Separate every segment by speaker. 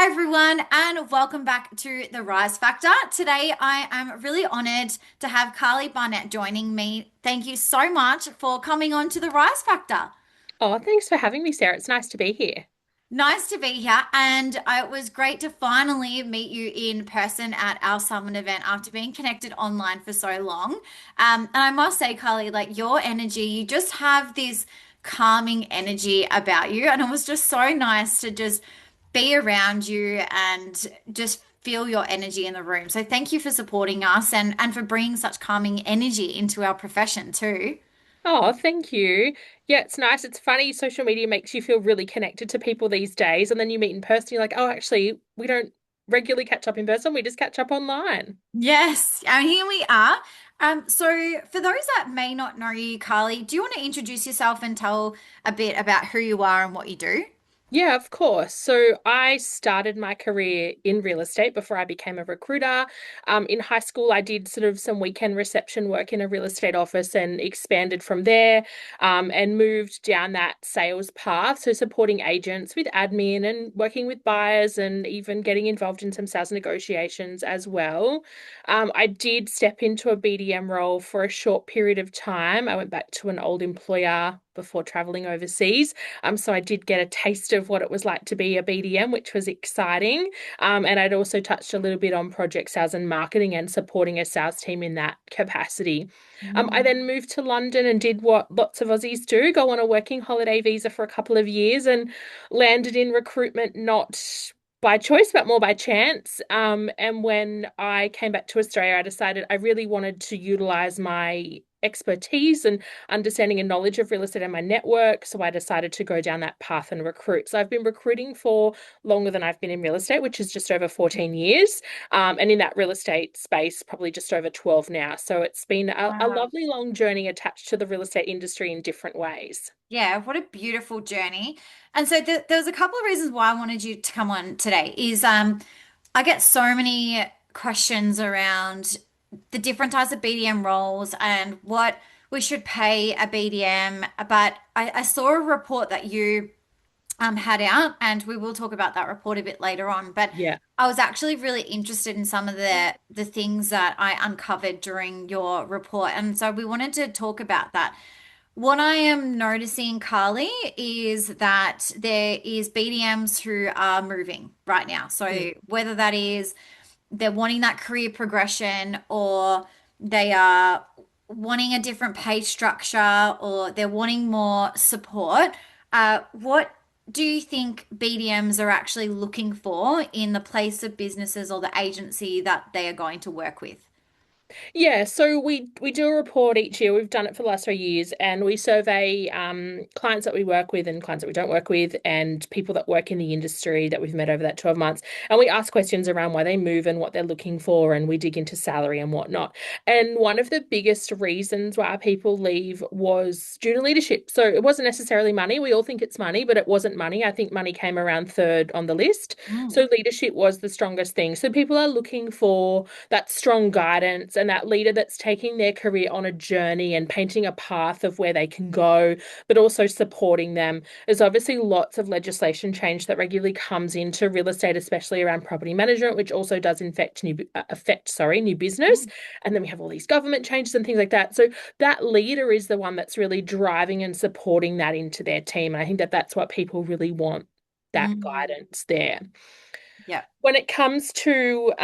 Speaker 1: Hi, everyone, and welcome back to the Rise Factor. Today, I am really honored to have Carlie Barnett joining me. Thank you so much for coming on to the Rise Factor.
Speaker 2: Oh, thanks for having me, Sarah. It's nice to be here.
Speaker 1: Nice to be here, and it was great to finally meet you in person at our summit event after being connected online for so long. And I must say, Carlie, like your energy, you just have this calming energy about you, and it was just so nice to just be around you and just feel your energy in the room. So thank you for supporting us and for bringing such calming energy into our profession too.
Speaker 2: Oh, thank you. Yeah, it's nice. It's funny. Social media makes you feel really connected to people these days. And then you meet in person, you're like, oh, actually, we don't regularly catch up in person. We just catch up online.
Speaker 1: Yes, and here we are. So for those that may not know you, Carlie, do you want to introduce yourself and tell a bit about who you are and what you do?
Speaker 2: Yeah, of course. So I started my career in real estate before I became a recruiter. In high school, I did sort of some weekend reception work in a real estate office and expanded from there, and moved down that sales path. So supporting agents with admin and working with buyers and even getting involved in some sales negotiations as well. I did step into a BDM role for a short period of time. I went back to an old employer before traveling overseas. So I did get a taste of what it was like to be a BDM, which was exciting. And I'd also touched a little bit on project sales and marketing and supporting a sales team in that capacity. I
Speaker 1: Mm.
Speaker 2: then moved to London and did what lots of Aussies do, go on a working holiday visa for a couple of years and landed in recruitment, not by choice, but more by chance. And when I came back to Australia, I decided I really wanted to utilize my expertise and understanding and knowledge of real estate and my network. So I decided to go down that path and recruit. So I've been recruiting for longer than I've been in real estate, which is just over 14 years. And in that real estate space, probably just over 12 now. So it's been a
Speaker 1: Wow.
Speaker 2: lovely long journey attached to the real estate industry in different ways.
Speaker 1: Yeah, what a beautiful journey. And so there's a couple of reasons why I wanted you to come on today is I get so many questions around the different types of BDM roles and what we should pay a BDM. But I saw a report that you had out, and we will talk about that report a bit later on. But
Speaker 2: Yeah.
Speaker 1: I was actually really interested in some of the things that I uncovered during your report, and so we wanted to talk about that. What I am noticing, Carlie, is that there is BDMs who are moving right now.
Speaker 2: Mm.
Speaker 1: So whether that is they're wanting that career progression or they are wanting a different pay structure or they're wanting more support, what do you think BDMs are actually looking for in the place of businesses or the agency that they are going to work with?
Speaker 2: Yeah, so we do a report each year. We've done it for the last 3 years, and we survey clients that we work with and clients that we don't work with, and people that work in the industry that we've met over that 12 months. And we ask questions around why they move and what they're looking for, and we dig into salary and whatnot. And one of the biggest reasons why people leave was due to leadership. So it wasn't necessarily money. We all think it's money, but it wasn't money. I think money came around third on the list.
Speaker 1: Mm.
Speaker 2: So leadership was the strongest thing. So people are looking for that strong guidance and that leader that's taking their career on a journey and painting a path of where they can go, but also supporting them. There's obviously lots of legislation change that regularly comes into real estate, especially around property management, which also does affect new business. And then we have all these government changes and things like that. So that leader is the one that's really driving and supporting that into their team. And I think that that's what people really want, that
Speaker 1: Mm.
Speaker 2: guidance there.
Speaker 1: Yeah.
Speaker 2: When it comes to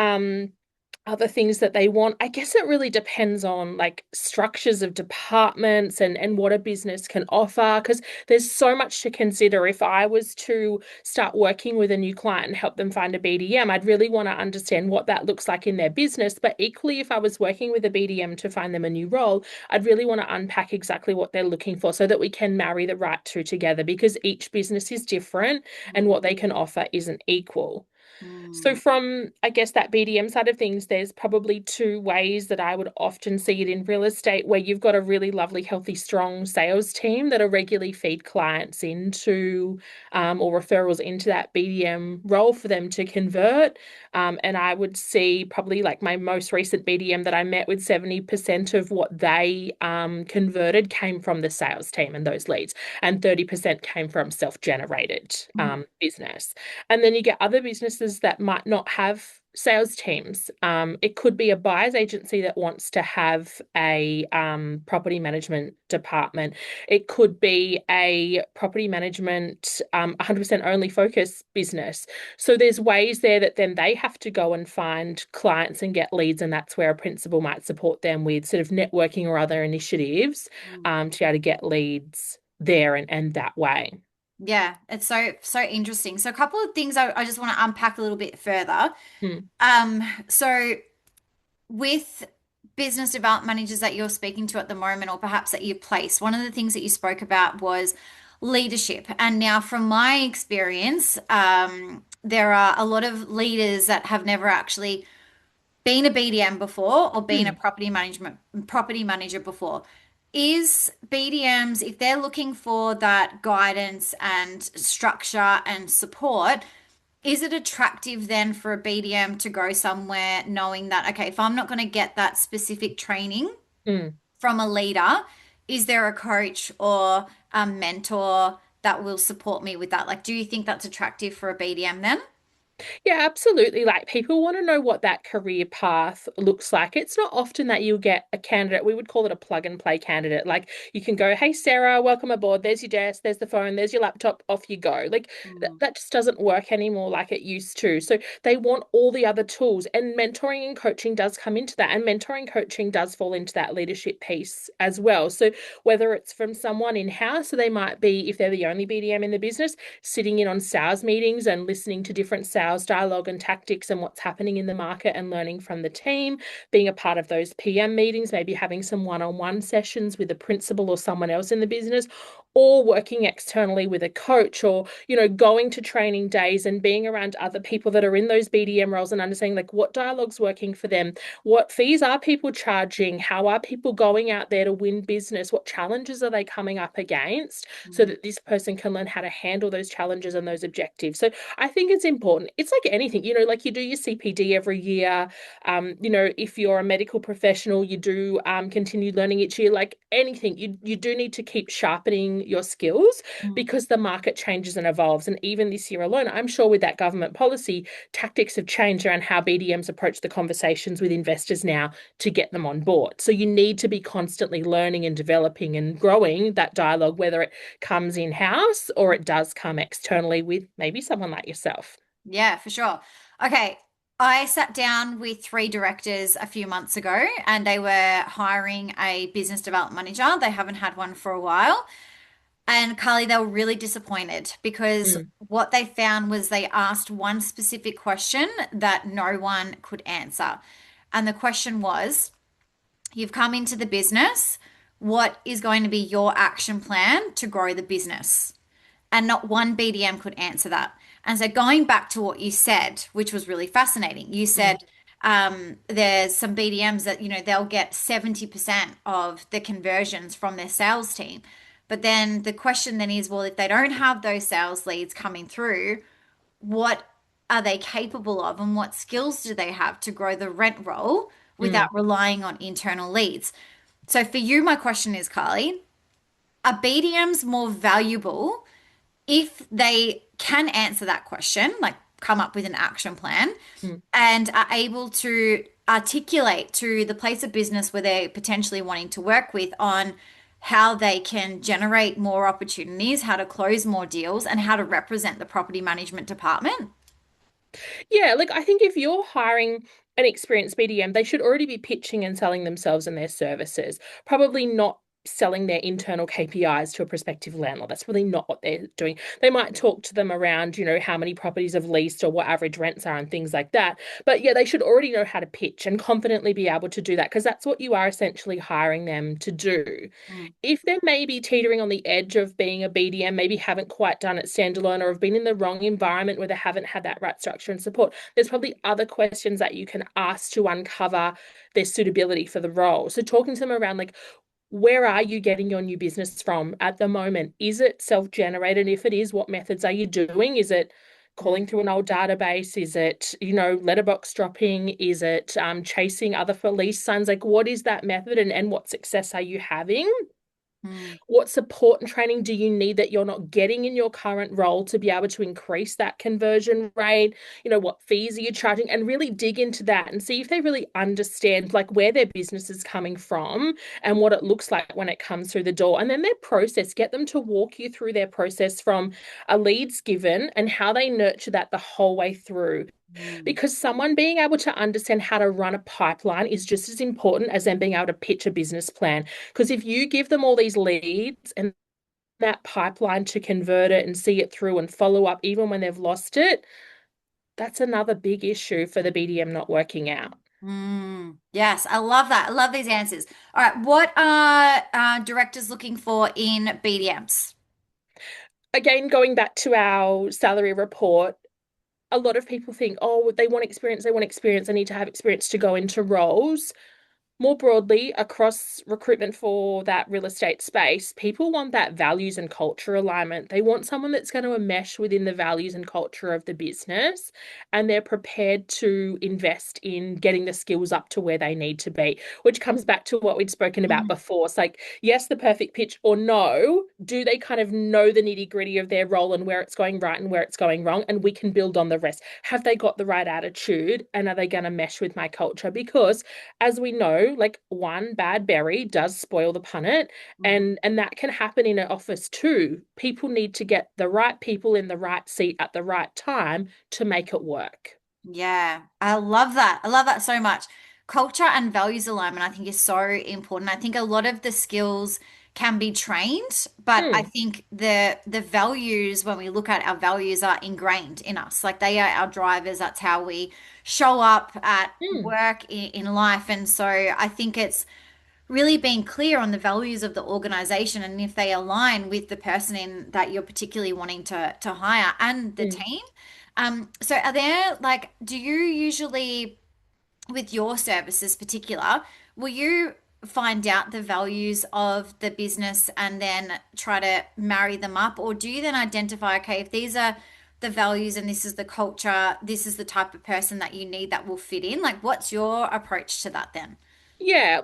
Speaker 2: other things that they want, I guess it really depends on like structures of departments and what a business can offer because there's so much to consider. If I was to start working with a new client and help them find a BDM, I'd really want to understand what that looks like in their business. But equally, if I was working with a BDM to find them a new role, I'd really want to unpack exactly what they're looking for so that we can marry the right two together because each business is different and what they can offer isn't equal. So
Speaker 1: Mm.
Speaker 2: from, I guess, that BDM side of things, there's probably two ways that I would often see it in real estate where you've got a really lovely, healthy, strong sales team that are regularly feed clients into or referrals into that BDM role for them to convert. And I would see probably like my most recent BDM that I met with 70% of what they converted came from the sales team and those leads, and 30% came from self-generated business. And then you get other businesses businesses that might not have sales teams. It could be a buyer's agency that wants to have a property management department. It could be a property management 100% only focus business. So there's ways there that then they have to go and find clients and get leads, and that's where a principal might support them with sort of networking or other initiatives
Speaker 1: Mm.
Speaker 2: to be able to get leads there and that way.
Speaker 1: Yeah, it's so interesting. So a couple of things I just want to unpack a little bit further.
Speaker 2: Mm,
Speaker 1: So with business development managers that you're speaking to at the moment, or perhaps that you place, one of the things that you spoke about was leadership. And now, from my experience, there are a lot of leaders that have never actually been a BDM before or been a
Speaker 2: mm,
Speaker 1: property manager before. Is BDMs, if they're looking for that guidance and structure and support, is it attractive then for a BDM to go somewhere knowing that, okay, if I'm not going to get that specific training
Speaker 2: mm.
Speaker 1: from a leader, is there a coach or a mentor that will support me with that? Like, do you think that's attractive for a BDM then?
Speaker 2: Yeah, absolutely. Like people want to know what that career path looks like. It's not often that you'll get a candidate, we would call it a plug and play candidate. Like you can go, "Hey Sarah, welcome aboard. There's your desk, there's the phone, there's your laptop, off you go." Like
Speaker 1: Mm,
Speaker 2: that just doesn't work anymore like it used to. So they want all the other tools, and mentoring and coaching does come into that. And mentoring coaching does fall into that leadership piece as well. So whether it's from someone in-house, so they might be, if they're the only BDM in the business, sitting in on sales meetings and listening to different sales dialogue and tactics and what's happening in the market and learning from the team, being a part of those PM meetings, maybe having some one-on-one sessions with a principal or someone else in the business, or working externally with a coach, or going to training days and being around other people that are in those BDM roles and understanding like what dialogue's working for them, what fees are people charging, how are people going out there to win business, what challenges are they coming up against, so
Speaker 1: mm,
Speaker 2: that this person can learn how to handle those challenges and those objectives. So I think it's important. It's like anything, like you do your CPD every year. If you're a medical professional, you do continue learning each year. Like anything, you do need to keep sharpening your skills
Speaker 1: mm.
Speaker 2: because the market changes and evolves. And even this year alone, I'm sure with that government policy, tactics have changed around how BDMs approach the conversations with investors now to get them on board. So you need to be constantly learning and developing and growing that dialogue, whether it comes in-house or it does come externally with maybe someone like yourself.
Speaker 1: Yeah, for sure. Okay, I sat down with three directors a few months ago and they were hiring a business development manager. They haven't had one for a while. And Carly, they were really disappointed because
Speaker 2: Mm,
Speaker 1: what they found was they asked one specific question that no one could answer. And the question was, you've come into the business. What is going to be your action plan to grow the business? And not one BDM could answer that. And so going back to what you said, which was really fascinating, you said
Speaker 2: mm,
Speaker 1: there's some BDMs that, they'll get 70% of the conversions from their sales team. But then the question then is, well, if they don't have those sales leads coming through, what are they capable of and what skills do they have to grow the rent roll
Speaker 2: mm,
Speaker 1: without relying on internal leads? So for you, my question is, Carly, are BDMs more valuable if they can answer that question, like come up with an action plan,
Speaker 2: mm.
Speaker 1: and are able to articulate to the place of business where they're potentially wanting to work with on how they can generate more opportunities, how to close more deals, and how to represent the property management department?
Speaker 2: Yeah, like I think if you're hiring an experienced BDM, they should already be pitching and selling themselves and their services. Probably not selling their internal KPIs to a prospective landlord. That's really not what they're doing. They might talk to them around, how many properties have leased or what average rents are and things like that. But yeah, they should already know how to pitch and confidently be able to do that because that's what you are essentially hiring them to do.
Speaker 1: Mm,
Speaker 2: If they're maybe teetering on the edge of being a BDM, maybe haven't quite done it standalone or have been in the wrong environment where they haven't had that right structure and support, there's probably other questions that you can ask to uncover their suitability for the role. So talking to them around like, where are you getting your new business from at the moment? Is it self-generated? If it is, what methods are you doing? Is it
Speaker 1: mm.
Speaker 2: calling through an old database? Is it, letterbox dropping? Is it chasing other for lease signs? Like, what is that method and what success are you having?
Speaker 1: Mm,
Speaker 2: What support and training do you need that you're not getting in your current role to be able to increase that conversion rate? What fees are you charging? And really dig into that and see if they really understand like where their business is coming from and what it looks like when it comes through the door. And then their process, get them to walk you through their process from a leads given and how they nurture that the whole way through.
Speaker 1: mm,
Speaker 2: Because someone being able to understand how to run a pipeline is just as important as them being able to pitch a business plan. Because if you give them all these leads and that pipeline to convert it and see it through and follow up, even when they've lost it, that's another big issue for the BDM not working out.
Speaker 1: mm. Yes, I love that. I love these answers. All right, what are directors looking for in BDMs?
Speaker 2: Again, going back to our salary report, a lot of people think, oh, they want experience, they need to have experience to go into roles. More broadly, across recruitment for that real estate space, people want that values and culture alignment. They want someone that's going to mesh within the values and culture of the business, and they're prepared to invest in getting the skills up to where they need to be, which comes back to what we'd spoken about
Speaker 1: Mm,
Speaker 2: before. It's like, yes, the perfect pitch, or no, do they kind of know the nitty gritty of their role and where it's going right and where it's going wrong? And we can build on the rest. Have they got the right attitude? And are they going to mesh with my culture? Because as we know, like one bad berry does spoil the punnet,
Speaker 1: mhm.
Speaker 2: and that can happen in an office too. People need to get the right people in the right seat at the right time to make it work.
Speaker 1: Yeah, I love that. I love that so much. Culture and values alignment, I think, is so important. I think a lot of the skills can be trained, but I
Speaker 2: Mm,
Speaker 1: think the values, when we look at our values, are ingrained in us. Like they are our drivers. That's how we show up at
Speaker 2: mm,
Speaker 1: work in life. And so I think it's really being clear on the values of the organization and if they align with the person in that you're particularly wanting to hire and the
Speaker 2: mm.
Speaker 1: team. So are there like, do you usually, with your services particular, will you find out the values of the business and then try to marry them up? Or do you then identify, okay, if these are the values and this is the culture, this is the type of person that you need that will fit in? Like, what's your approach to that then?
Speaker 2: Yeah,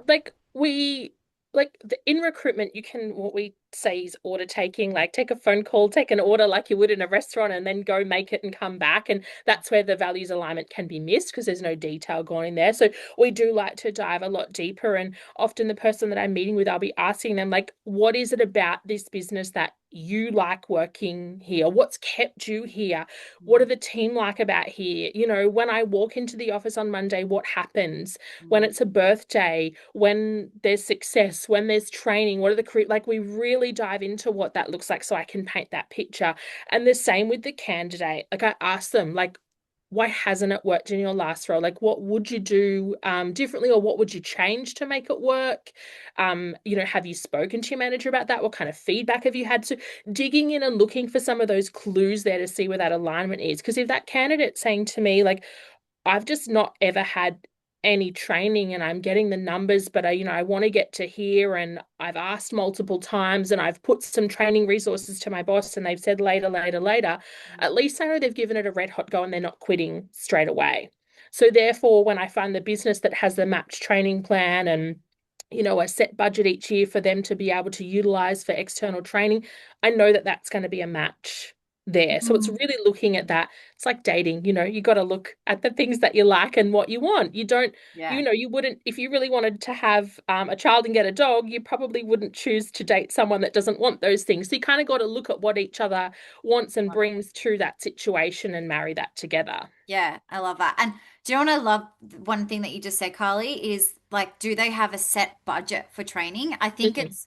Speaker 2: in recruitment, you can what we say is order taking, like take a phone call, take an order like you would in a restaurant, and then go make it and come back. And that's where the values alignment can be missed because there's no detail gone in there. So we do like to dive a lot deeper. And often the person that I'm meeting with, I'll be asking them, like, what is it about this business that you like working here? What's kept you here? What are the team like about here? When I walk into the office on Monday, what happens? When it's a birthday, when there's success, when there's training, what are the like we really dive into what that looks like so I can paint that picture. And the same with the candidate. Like I ask them, like, why hasn't it worked in your last role? Like, what would you do differently, or what would you change to make it work? Have you spoken to your manager about that? What kind of feedback have you had? So, digging in and looking for some of those clues there to see where that alignment is. Because if that candidate's saying to me, like, I've just not ever had any training and I'm getting the numbers, but I want to get to here and I've asked multiple times and I've put some training resources to my boss and they've said later, later, later. At least I know they've given it a red hot go and they're not quitting straight away. So therefore, when I find the business that has the mapped training plan and a set budget each year for them to be able to utilize for external training, I know that that's going to be a match there. So it's
Speaker 1: Mm.
Speaker 2: really looking at that. It's like dating, you got to look at the things that you like and what you want. You don't,
Speaker 1: Yeah.
Speaker 2: you wouldn't, if you really wanted to have a child and get a dog, you probably wouldn't choose to date someone that doesn't want those things. So you kind of got to look at what each other wants and brings to that situation and marry that together.
Speaker 1: Yeah, I love that. And do you know what I love? One thing that you just said, Carly, is like, do they have a set budget for training? I think
Speaker 2: Mhm.
Speaker 1: it's,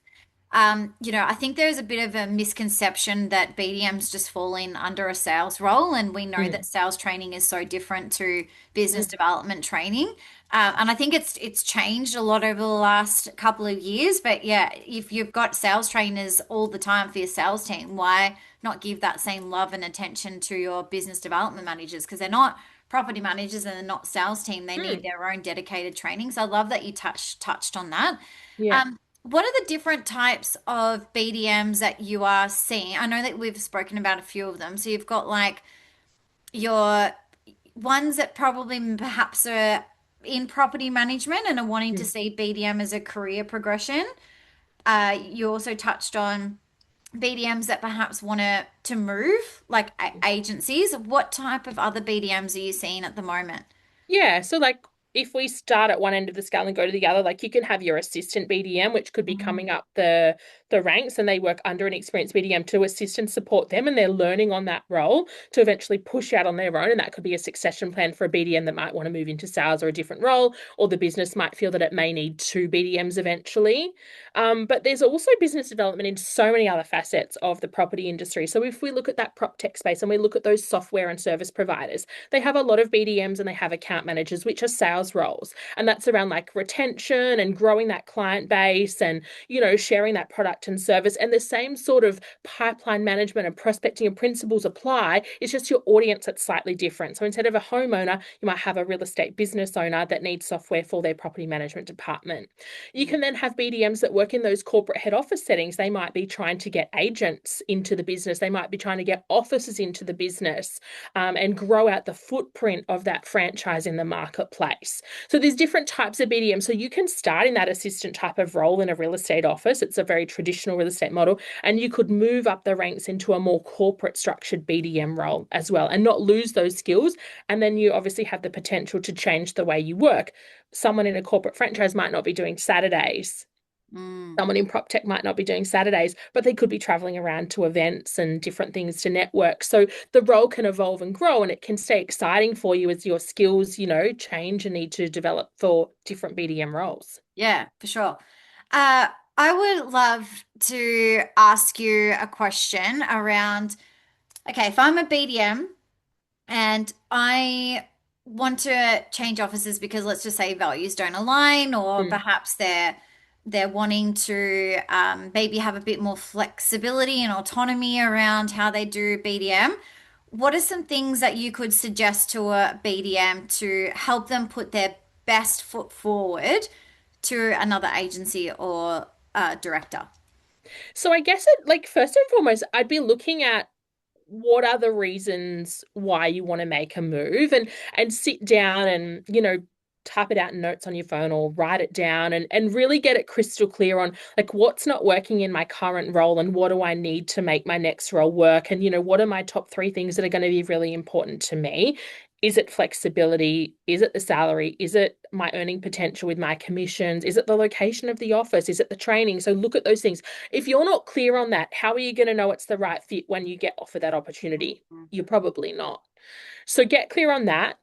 Speaker 1: I think there's a bit of a misconception that BDMs just fall in under a sales role, and we know that
Speaker 2: Mm,
Speaker 1: sales training is so different to business
Speaker 2: mm,
Speaker 1: development training. And I think it's changed a lot over the last couple of years. But yeah, if you've got sales trainers all the time for your sales team, why not give that same love and attention to your business development managers? Because they're not property managers and they're not sales team. They need
Speaker 2: mm.
Speaker 1: their own dedicated training. So I love that you touched on that.
Speaker 2: Yeah.
Speaker 1: What are the different types of BDMs that you are seeing? I know that we've spoken about a few of them. So you've got like your ones that probably perhaps are in property management and are wanting to
Speaker 2: Mm,
Speaker 1: see BDM as a career progression. you also touched on BDMs that perhaps want to move, like agencies. What type of other BDMs are you seeing at the moment?
Speaker 2: Yeah, so like if we start at one end of the scale and go to the other, like you can have your assistant BDM, which could be
Speaker 1: Mm,
Speaker 2: coming up the ranks, and they work under an experienced BDM to assist and support them, and they're learning on that role to eventually push out on their own. And that could be a succession plan for a BDM that might want to move into sales or a different role, or the business might feel that it may need two BDMs eventually. But there's also business development in so many other facets of the property industry. So if we look at that prop tech space and we look at those software and service providers, they have a lot of BDMs and they have account managers, which are sales roles. And that's around like retention and growing that client base and, sharing that product and service. And the same sort of pipeline management and prospecting and principles apply. It's just your audience that's slightly different. So instead of a homeowner, you might have a real estate business owner that needs software for their property management department. You
Speaker 1: mm,
Speaker 2: can then have BDMs that work in those corporate head office settings. They might be trying to get agents into the business. They might be trying to get offices into the business, and grow out the footprint of that franchise in the marketplace. So there's different types of BDM. So you can start in that assistant type of role in a real estate office. It's a very traditional real estate model. And you could move up the ranks into a more corporate structured BDM role as well and not lose those skills. And then you obviously have the potential to change the way you work. Someone in a corporate franchise might not be doing Saturdays.
Speaker 1: mm.
Speaker 2: Someone in prop tech might not be doing Saturdays, but they could be traveling around to events and different things to network. So the role can evolve and grow, and it can stay exciting for you as your skills, change and need to develop for different BDM roles.
Speaker 1: Yeah, for sure. Uh, I would love to ask you a question around, okay, if I'm a BDM and I want to change offices because let's just say values don't align, or
Speaker 2: Mm.
Speaker 1: perhaps they're wanting to maybe have a bit more flexibility and autonomy around how they do BDM. What are some things that you could suggest to a BDM to help them put their best foot forward to another agency or director?
Speaker 2: So I guess it like first and foremost, I'd be looking at what are the reasons why you want to make a move and sit down and type it out in notes on your phone or write it down and really get it crystal clear on like what's not working in my current role and what do I need to make my next role work, and what are my top three things that are going to be really important to me. Is it flexibility? Is it the salary? Is it my earning potential with my commissions? Is it the location of the office? Is it the training? So look at those things. If you're not clear on that, how are you going to know it's the right fit when you get offered that opportunity? You're probably not. So get clear on that.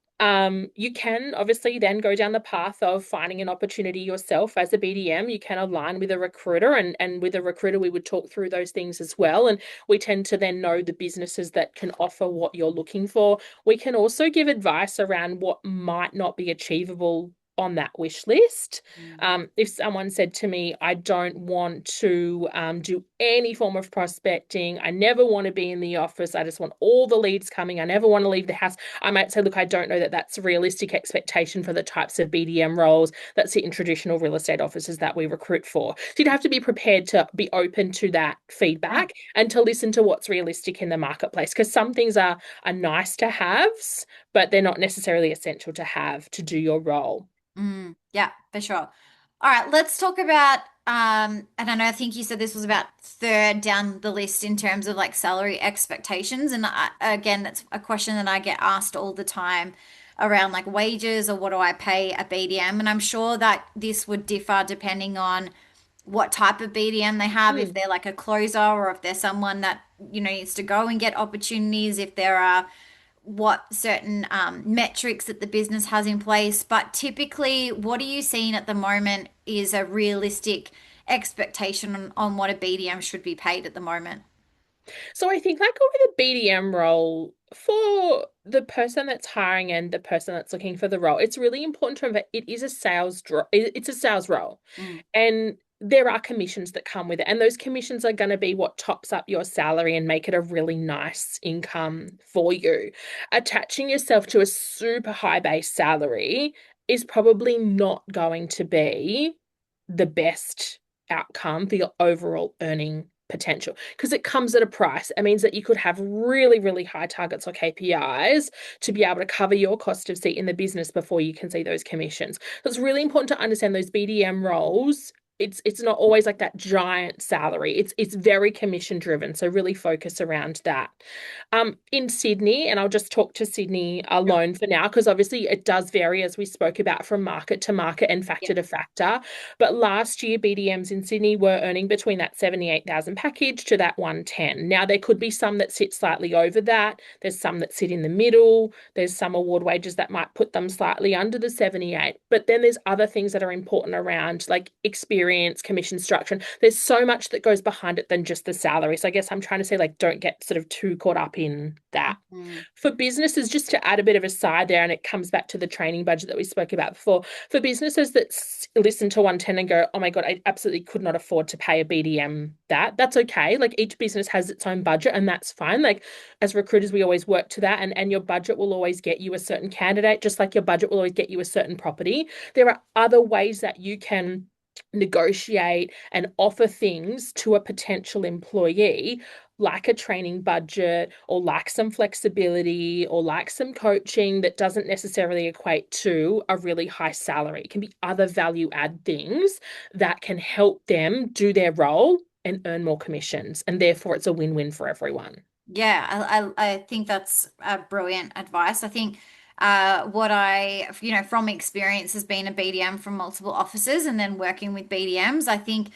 Speaker 2: You can obviously then go down the path of finding an opportunity yourself as a BDM. You can align with a recruiter, and with a recruiter, we would talk through those things as well. And we tend to then know the businesses that can offer what you're looking for. We can also give advice around what might not be achievable on that wish list.
Speaker 1: Mm,
Speaker 2: If someone said to me, I don't want to do any form of prospecting, I never want to be in the office, I just want all the leads coming, I never want to leave the house, I might say, look, I don't know that that's a realistic expectation for the types of BDM roles that sit in traditional real estate offices that we recruit for. So you'd have to be prepared to be open to that
Speaker 1: yeah.
Speaker 2: feedback and to listen to what's realistic in the marketplace, because some things are nice to haves, but they're not necessarily essential to have to do your role.
Speaker 1: Yeah, for sure. All right, let's talk about and I know I think you said this was about third down the list in terms of like salary expectations. And again, that's a question that I get asked all the time around like wages or what do I pay a BDM? And I'm sure that this would differ depending on what type of BDM they have, if
Speaker 2: Mm.
Speaker 1: they're like a closer or if they're someone that, needs to go and get opportunities, if there are what certain metrics that the business has in place. But typically, what are you seeing at the moment is a realistic expectation on what a BDM should be paid at the moment?
Speaker 2: So I think like with a BDM role for the person that's hiring and the person that's looking for the role, it's really important to remember it is a it's a sales role.
Speaker 1: Mm,
Speaker 2: And there are commissions that come with it. And those commissions are going to be what tops up your salary and make it a really nice income for you. Attaching yourself to a super high base salary is probably not going to be the best outcome for your overall earning potential because it comes at a price. It means that you could have really, really high targets or KPIs to be able to cover your cost of seat in the business before you can see those commissions. So it's really important to understand those BDM roles. it's not always like that giant salary. It's very commission driven, so really focus around that. In Sydney, and I'll just talk to Sydney
Speaker 1: Sure.
Speaker 2: alone for now, because obviously it does vary as we spoke about from market to market and
Speaker 1: Yeah.
Speaker 2: factor to factor. But last year, BDMs in Sydney were earning between that 78,000 package to that 110. Now there could be some that sit slightly over that. There's some that sit in the middle. There's some award wages that might put them slightly under the 78. But then there's other things that are important around like experience, commission structure. And there's so much that goes behind it than just the salary. So I guess I'm trying to say like don't get sort of too caught up in that.
Speaker 1: Mhm.
Speaker 2: For businesses, just to add a bit of a side there, and it comes back to the training budget that we spoke about before, for businesses that listen to 110 and go, oh my God, I absolutely could not afford to pay a BDM that's okay. Like each business has its own budget and that's fine. Like as recruiters, we always work to that, and your budget will always get you a certain candidate, just like your budget will always get you a certain property. There are other ways that you can negotiate and offer things to a potential employee, like a training budget or like some flexibility or like some coaching that doesn't necessarily equate to a really high salary. It can be other value add things that can help them do their role and earn more commissions. And therefore, it's a win-win for everyone.
Speaker 1: Yeah, I think that's a brilliant advice. I think what from experience has been a BDM from multiple offices and then working with BDMs, I think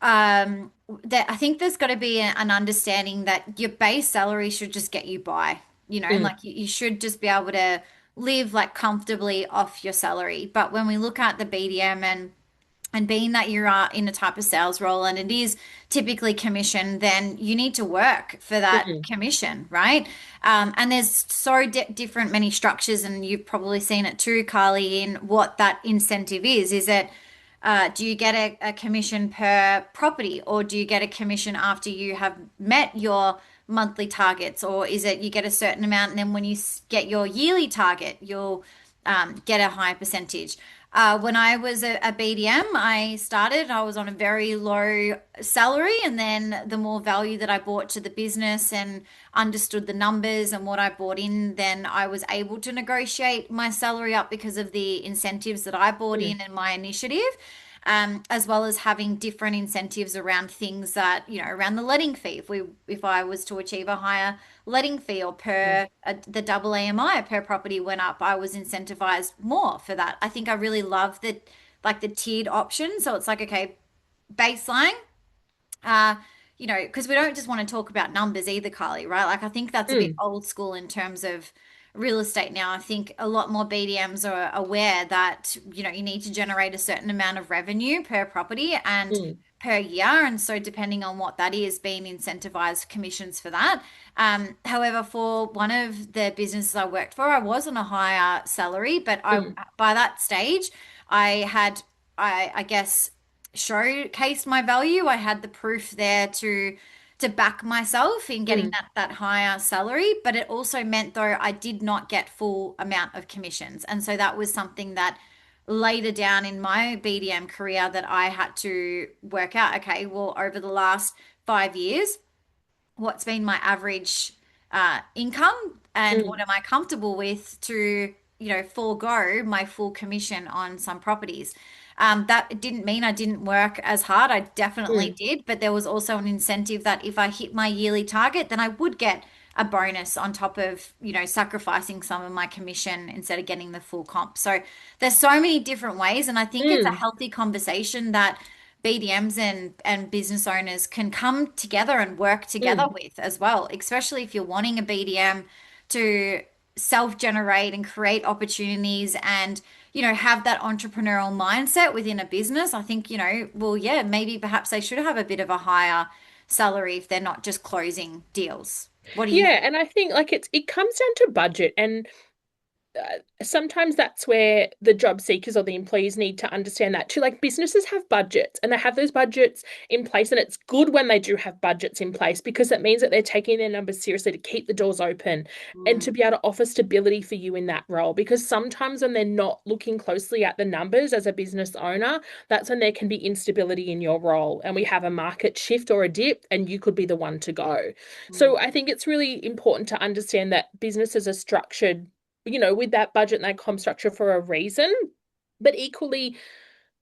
Speaker 1: that I think there's got to be an understanding that your base salary should just get you by,
Speaker 2: Mm,
Speaker 1: like you should just be able to live like comfortably off your salary. But when we look at the BDM and being that you are in a type of sales role and it is typically commission, then you need to work for that
Speaker 2: mm,
Speaker 1: commission, right? And there's so different many structures, and you've probably seen it too, Carly, in what that incentive is. Is it do you get a commission per property, or do you get a commission after you have met your monthly targets, or is it you get a certain amount and then when you get your yearly target, you'll get a higher percentage? When I was a BDM, I was on a very low salary, and then the more value that I brought to the business and understood the numbers and what I brought in, then I was able to negotiate my salary up because of the incentives that I brought
Speaker 2: mm,
Speaker 1: in and my initiative. As well as having different incentives around things that, around the letting fee. If I was to achieve a higher letting fee or
Speaker 2: mm,
Speaker 1: the double AMI per property went up, I was incentivized more for that. I think I really love the tiered option. So it's like, okay, baseline, uh, because we don't just want to talk about numbers either, Carly, right? Like I think that's a bit
Speaker 2: mm,
Speaker 1: old school in terms of real estate now. I think a lot more BDMs are aware that, you need to generate a certain amount of revenue per property and
Speaker 2: mm,
Speaker 1: per year. And so depending on what that is, being incentivized commissions for that. However, for one of the businesses I worked for, I was on a higher salary, but
Speaker 2: mm,
Speaker 1: by that stage, I had, I guess, showcased my value. I had the proof there to back myself in getting
Speaker 2: mm,
Speaker 1: that higher salary, but it also meant though I did not get full amount of commissions. And so that was something that later down in my BDM career that I had to work out, okay, well, over the last 5 years, what's been my average income and what
Speaker 2: mm,
Speaker 1: am I comfortable with to, forego my full commission on some properties. That didn't mean I didn't work as hard. I definitely
Speaker 2: mm,
Speaker 1: did, but there was also an incentive that if I hit my yearly target, then I would get a bonus on top of, sacrificing some of my commission instead of getting the full comp. So there's so many different ways, and I think it's a
Speaker 2: mm,
Speaker 1: healthy conversation that BDMs and business owners can come together and work together
Speaker 2: mm,
Speaker 1: with as well, especially if you're wanting a BDM to self-generate and create opportunities and, have that entrepreneurial mindset within a business. I think, well, yeah, maybe perhaps they should have a bit of a higher salary if they're not just closing deals. What do you
Speaker 2: yeah,
Speaker 1: think?
Speaker 2: and I think like it comes down to budget, and sometimes that's where the job seekers or the employees need to understand that too. Like businesses have budgets and they have those budgets in place, and it's good when they do have budgets in place because it means that they're taking their numbers seriously to keep the doors open and to
Speaker 1: Mm,
Speaker 2: be able to offer stability for you in that role. Because sometimes when they're not looking closely at the numbers as a business owner, that's when there can be instability in your role, and we have a market shift or a dip, and you could be the one to go.
Speaker 1: mm,
Speaker 2: So I think it's really important to understand that businesses are structured with that budget and that comp structure for a reason. But equally,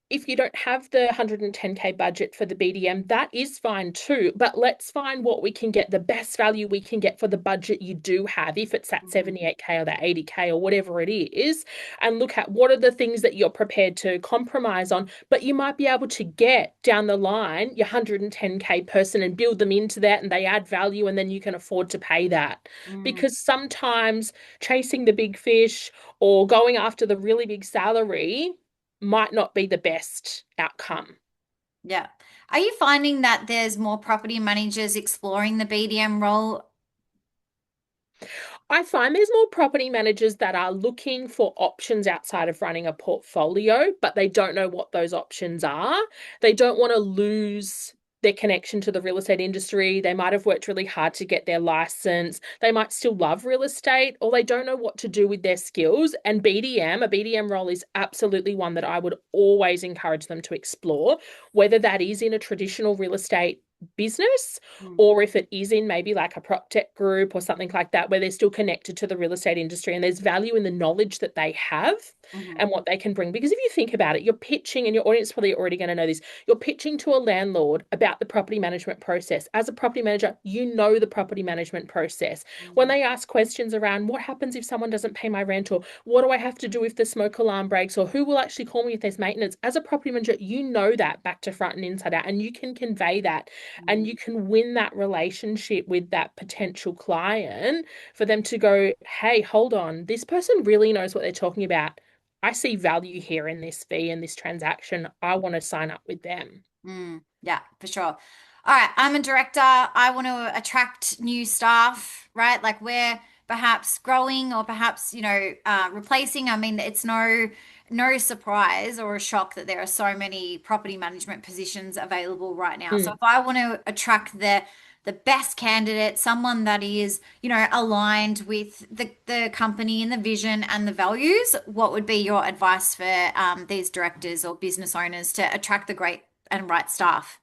Speaker 2: if you don't have the 110K budget for the BDM, that is fine too. But let's find what we can get, the best value we can get for the budget you do have, if it's that
Speaker 1: Mm,
Speaker 2: 78K or that 80K or whatever it is, and look at what are the things that you're prepared to compromise on, but you might be able to get down the line your 110K person and build them into that and they add value and then you can afford to pay that.
Speaker 1: mm,
Speaker 2: Because sometimes chasing the big fish or going after the really big salary might not be the best outcome.
Speaker 1: yeah. Are you finding that there's more property managers exploring the BDM role?
Speaker 2: I find there's more property managers that are looking for options outside of running a portfolio, but they don't know what those options are. They don't want to lose their connection to the real estate industry. They might have worked really hard to get their license. They might still love real estate, or they don't know what to do with their skills. And BDM, a BDM role is absolutely one that I would always encourage them to explore, whether that is in a traditional real estate business
Speaker 1: Mm,
Speaker 2: or if it is in maybe like a prop tech group or something like that, where they're still connected to the real estate industry and there's value in the knowledge that they have
Speaker 1: mhm,
Speaker 2: and what they can bring. Because if you think about it, you're pitching, and your audience is probably already going to know this, you're pitching to a landlord about the property management process. As a property manager, you know the property management process. When
Speaker 1: mm,
Speaker 2: they ask questions around what happens if someone doesn't pay my rent, or what do I have to do if the smoke alarm breaks, or who will actually call me if there's maintenance, as a property manager, you know that back to front and inside out, and you can convey that and
Speaker 1: mm,
Speaker 2: you can win that relationship with that potential client for them to go, hey, hold on, this person really knows what they're talking about. I see value here in this fee and this transaction. I want to sign up with them.
Speaker 1: yeah, for sure. All right, I'm a director. I want to attract new staff, right? Like we're perhaps growing or perhaps, replacing. I mean, it's no surprise or a shock that there are so many property management positions available right now. So
Speaker 2: Mm.
Speaker 1: if I want to attract the best candidate, someone that is, aligned with the company and the vision and the values, what would be your advice for these directors or business owners to attract the great and right staff?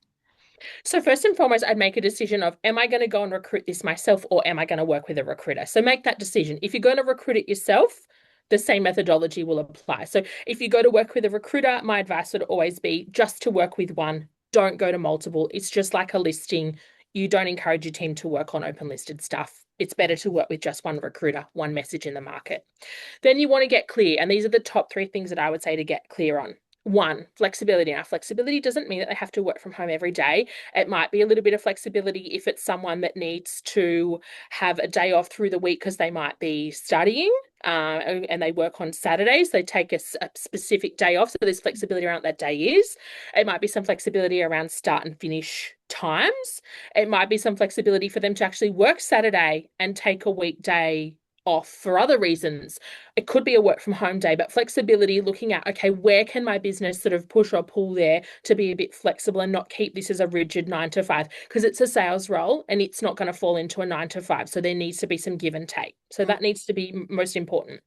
Speaker 2: So first and foremost, I'd make a decision of, am I going to go and recruit this myself or am I going to work with a recruiter? So make that decision. If you're going to recruit it yourself, the same methodology will apply. So if you go to work with a recruiter, my advice would always be just to work with one. Don't go to multiple. It's just like a listing. You don't encourage your team to work on open listed stuff. It's better to work with just one recruiter, one message in the market. Then you want to get clear. And these are the top three things that I would say to get clear on. One, flexibility. Now, flexibility doesn't mean that they have to work from home every day. It might be a little bit of flexibility if it's someone that needs to have a day off through the week because they might be studying. And they work on Saturdays, they take a specific day off. So there's flexibility around what that day is. It might be some flexibility around start and finish times. It might be some flexibility for them to actually work Saturday and take a weekday off for other reasons. It could be a work from home day, but flexibility, looking at, okay, where can my business sort of push or pull there to be a bit flexible and not keep this as a rigid 9 to 5, because it's a sales role and it's not going to fall into a 9 to 5. So there needs to be some give and take. So
Speaker 1: Mm,
Speaker 2: that needs to be most important.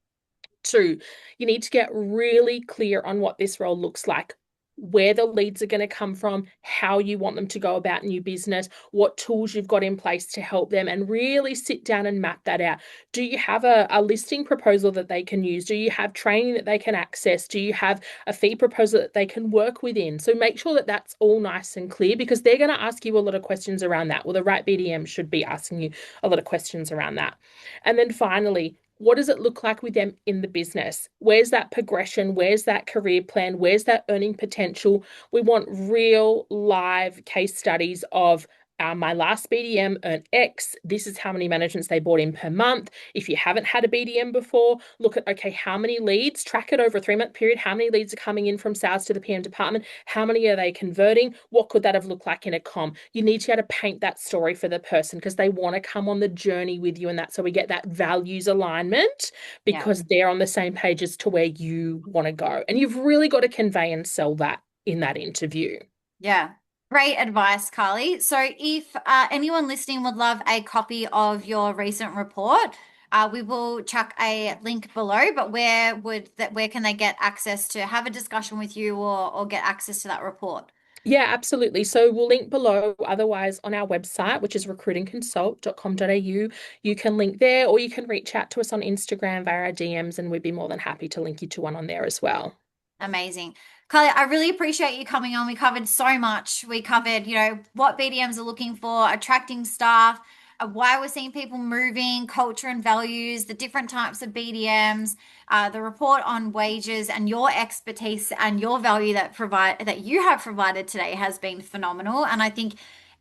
Speaker 2: Two, you need to get really clear on what this role looks like, where the leads are going to come from, how you want them to go about new business, what tools you've got in place to help them, and really sit down and map that out. Do you have a listing proposal that they can use? Do you have training that they can access? Do you have a fee proposal that they can work within? So make sure that that's all nice and clear, because they're going to ask you a lot of questions around that. Well, the right BDM should be asking you a lot of questions around that. And then finally, what does it look like with them in the business? Where's that progression? Where's that career plan? Where's that earning potential? We want real live case studies of my last BDM earned X. This is how many managements they brought in per month. If you haven't had a BDM before, look at, okay, how many leads, track it over a 3 month period. How many leads are coming in from sales to the PM department? How many are they converting? What could that have looked like in a com? You need to be able to paint that story for the person because they want to come on the journey with you. And that's so we get that values alignment,
Speaker 1: yeah.
Speaker 2: because they're on the same page as to where you want to go. And you've really got to convey and sell that in that interview.
Speaker 1: Yeah. Great advice, Carly. So, if anyone listening would love a copy of your recent report, we will chuck a link below. But where can they get access to have a discussion with you or get access to that report?
Speaker 2: Yeah, absolutely. So we'll link below. Otherwise, on our website, which is recruitingconsult.com.au, you can link there, or you can reach out to us on Instagram via our DMs, and we'd be more than happy to link you to one on there as well.
Speaker 1: Amazing. Carlie, I really appreciate you coming on. We covered so much. We covered, what BDMs are looking for, attracting staff, why we're seeing people moving, culture and values, the different types of BDMs, the report on wages, and your expertise and your value that you have provided today has been phenomenal. And I think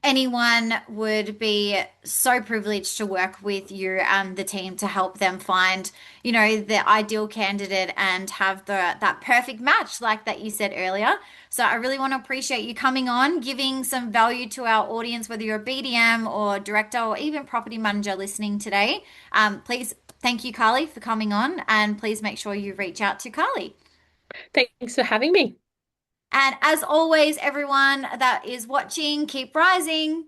Speaker 1: anyone would be so privileged to work with you and the team to help them find the ideal candidate and have that perfect match like that you said earlier. So I really want to appreciate you coming on, giving some value to our audience, whether you're a BDM or director or even property manager listening today. Please thank you, Carlie, for coming on, and please make sure you reach out to Carlie.
Speaker 2: Thanks for having me.
Speaker 1: And as always, everyone that is watching, keep rising.